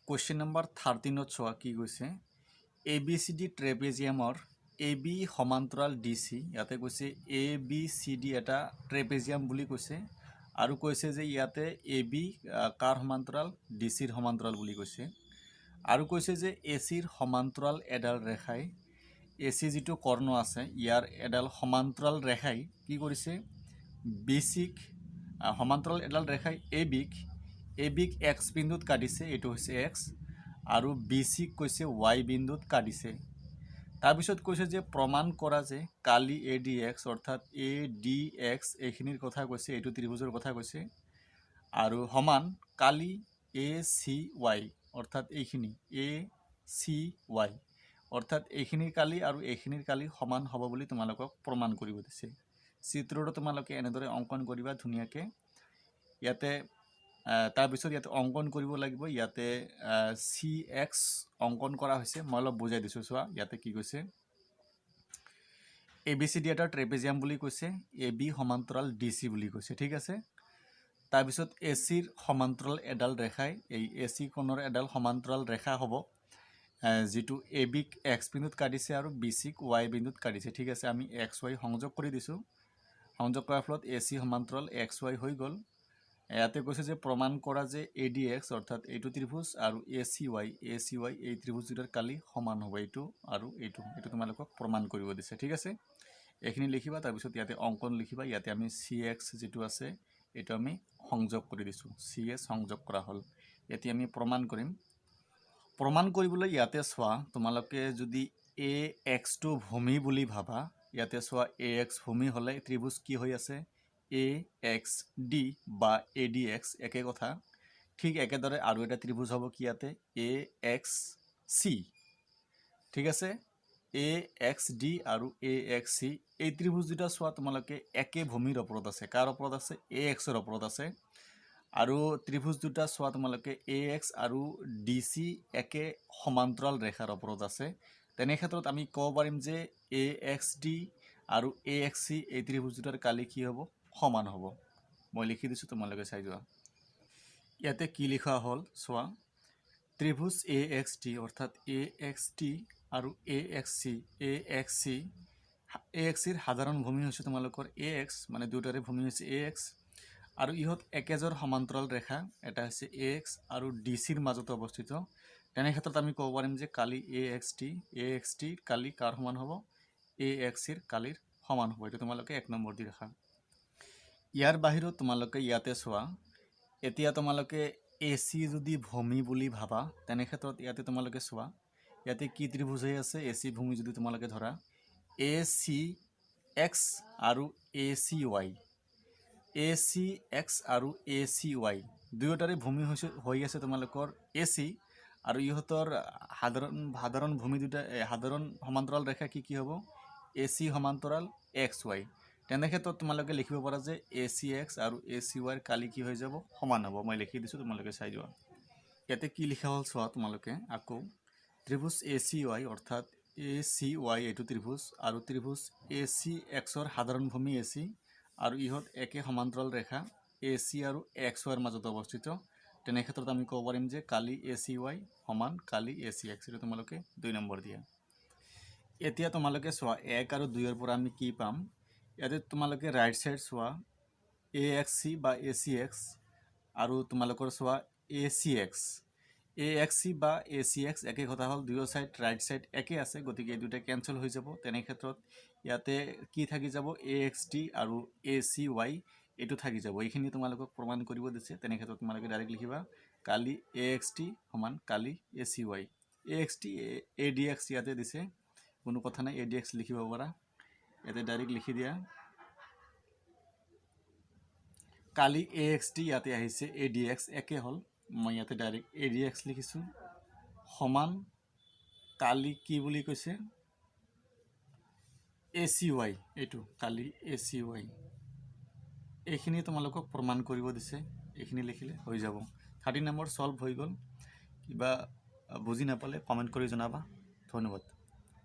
question number 13 চোৱা কি কৈছে ABCD ট্ৰেপেজিয়ামৰ AB সমান্তৰাল DC ইয়াতে কৈছে ABCD এটা ট্ৰেপেজিয়াম বুলি কৈছে আৰু কৈছে যে ইয়াতে AB কাৰ সমান্তৰাল DCৰ সমান্তৰাল বুলি কৈছে আৰু কৈছে যে ACৰ সমান্তৰাল এডাল ৰেখাই AC যেটো কৰ্ণ আছে ইয়াৰ এডাল সমান্তৰাল ৰেখাই কি কৰিছে BCক সমান্তৰাল এডাল ৰেখাই ABক X বিন্দুত কাটিছে এটো হৈছে X আৰু BCক কৈছে Y বিন্দুত কাটিছে তাৰপিছত কৈছে যে প্ৰমাণ কৰা যে কালি ADX অৰ্থাৎ ADX এইখিনিৰ কথা কৈছে এটো ত্ৰিভুজৰ কথা কৈছে আৰু সমান কালি ACY অৰ্থাৎ এইখিনি ACY অৰ্থাৎ এইখিনিৰ কালি আৰু এইখিনিৰ কালি সমান হ'ব বুলি তোমালোকক প্ৰমাণ কৰিব দিছে চিত্ৰটো তোমালোকে এনেদৰে অঙ্কন কৰিবা ধুনিয়াকে ইয়াতে তাৰপিছত ইয়াতে অঙ্কন কৰিব লাগিব ইয়াতে CX অঙ্কন কৰা হৈছে মই অলপ বুজাই দিছো চোৱা ইয়াতে কি কৈছে ABCD এটা ট্ৰেপেজিয়াম বুলি কৈছে AB সমান্তৰাল DC বুলি কৈছে ঠিক আছে তাৰপিছত ACৰ সমান্তৰাল এডাল ৰেখাই এই AC কোণৰ এডাল সমান্তৰাল ৰেখা হ'ব যেটো ABক X বিন্দুত কাটিছে আৰু BCক Y বিন্দুত কাটিছে ঠিক আছে আমি XY সংযোগ কৰি দিছো সংযোগ কৰাৰ ফলত AC সমান্তৰাল XY হৈ গল ইয়াতে কৈছে যে প্ৰমাণ কৰা যে ADX অৰ্থাৎ এইটো ত্ৰিভুজ আৰু ACY এই ত্ৰিভুজ দুটাৰ কালি সমান হ'ব এইটো আৰু এইটো তোমালোকক প্ৰমাণ কৰিব দিছে ঠিক আছে এইখিনি লিখিবা তাৰ পিছত ইয়াতে অঙ্কন লিখিবা ইয়াতে আমি CX যেটো আছে এটো আমি সংযোগ কৰি দিছো CS সংযোগ কৰা হল এতিয়া আমি প্ৰমাণ কৰিম প্ৰমাণ কৰিবলৈ ইয়াতে চোৱা তোমালোকে যদি AX টো ভূমি বুলি ভাবা ইয়াতে চোৱা AX ভূমি হলে ত্ৰিভুজ কি হৈ আছে AXD বা ADX একে কথা ঠিক একেদৰে আৰু এটা ত্ৰিভুজ হ'ব কি ইয়াতে AXC ঠিক আছে AXD আৰু AXC এই ত্ৰিভুজ দুটা চোৱা তোমালোকে একে ভূমিৰ ওপৰত আছে কাৰ ওপৰত আছে AX ৰ ওপৰত আছে আৰু ত্ৰিভুজ দুটা চোৱা তোমালোকে AX আৰু DC একে সমান্তৰাল ৰেখাৰ ওপৰত আছে তেনে ক্ষেত্ৰত আমি ক'ব পাৰিম যে AXD আৰু AXC এই ত্ৰিভুজ দুটাৰ কালি কি হ'ব সমান হ'ব মই লিখি দিছো তোমালোকে চাই যোৱা ইয়াতে কি লিখা হল চোৱা ত্ৰিভুজ AXD অৰ্থাৎ AXD আৰু AXCৰ সাধাৰণ ভূমি হৈছে তোমালোকৰ AX মানে দুটাৰে ভূমি হৈছে AX আৰু ইহত একেজৰ সমান্তৰাল ৰেখা এটা হৈছে AX আৰু DCৰ মাজত অৱস্থিত তেনে ক্ষেত্ৰত আমি ক'ব পাৰিম যে কালি AXD কালি কাৰ সমান হ'ব AXৰ কালিৰ সমান হ'ব এটা তোমালোকে 1 নম্বৰ দি ৰাখা ইয়াৰ বাহিৰত তোমালোকে ইয়াতে চোৱা এতিয়া তোমালোকে AC যদি ভূমি বুলি ভাবা তেনে ক্ষেত্ৰত ইয়াতে তোমালোকে চোৱা ইয়াতে কি ত্ৰিভুজ হৈ আছে AC ভূমি যদি তোমালোকে ধৰা ACX আৰু ACX আৰু ACY দুয়োটাৰে ভূমি হৈ আছে তোমালোকৰ AC আৰু ইহতৰ সাধাৰণ ভূমি দুটা সাধাৰণ সমান্তৰাল ৰেখা কি হ'ব AC সমান্তৰাল XY তেনে ক্ষেত্ৰত তোমালোকে লিখিব পাৰা যে ACX আৰু ACY ৰ কালি কি হৈ যাব সমান হ'ব মই লিখি দিছো তোমালোকে চাই যোৱা ইয়াতে কি লিখা হল চোৱা তোমালোকে আকৌ ত্ৰিভুজ ACY অৰ্থাৎ ACY এটো ত্ৰিভুজ আৰু ত্ৰিভুজ ACX ৰ সাধাৰণ ভূমি AC আৰু ইহত একে সমান্তৰাল ৰেখা AC আৰু XY ৰ মাজত অৱস্থিত তেনে ক্ষেত্ৰত আমি ক'ব পাৰিম যে কালি ACY সমান কালি ACX এটা তোমালোকে 2 নম্বৰ দিয়া এতিয়া তোমালোকে চোৱা 1 আৰু 2 ৰ পৰা আমি কি পাম ইয়াতে তোমালোকে ৰাইট সাইড চোৱা AXC বা ACX আৰু তোমালোকৰ চোৱা AXC বা ACX একে কথা হল দুয়ো সাইড ৰাইট সাইড একে আছে গতিকে এই দুটা ক্যান্সেল হৈ যাব তেনে ক্ষেত্ৰত ইয়াতে কি থাকি যাব AXD আৰু ACY এটো থাকি যাব এইখিনি তোমালোকক প্ৰমাণ কৰিব দিছে তেনে ক্ষেত্ৰত তোমালোকে ডাইৰেক্ট লিখিবা কালি AXD সমান কালি ACY AXD ADX ইয়াতে দিছে কোনো কথা নাই ADX লিখিব পাৰা ইয়াতে ডাইৰেক্ট লিখি দিয়া কালি AXD ইয়াতে আহিছে ADX একে হল মই ইয়াতে ডাইৰেক্ট ADX লিখিছো সমান কালি কি বুলি কৈছে ACY এটো কালি ACY এইখিনি তোমালোকক প্ৰমাণ কৰিব দিছে এইখিনি লিখিলে হৈ যাব 30 নম্বৰ সলভ হৈ গল কিবা বুজি নাপালে কমেন্ট কৰি জনাবা ধন্যবাদ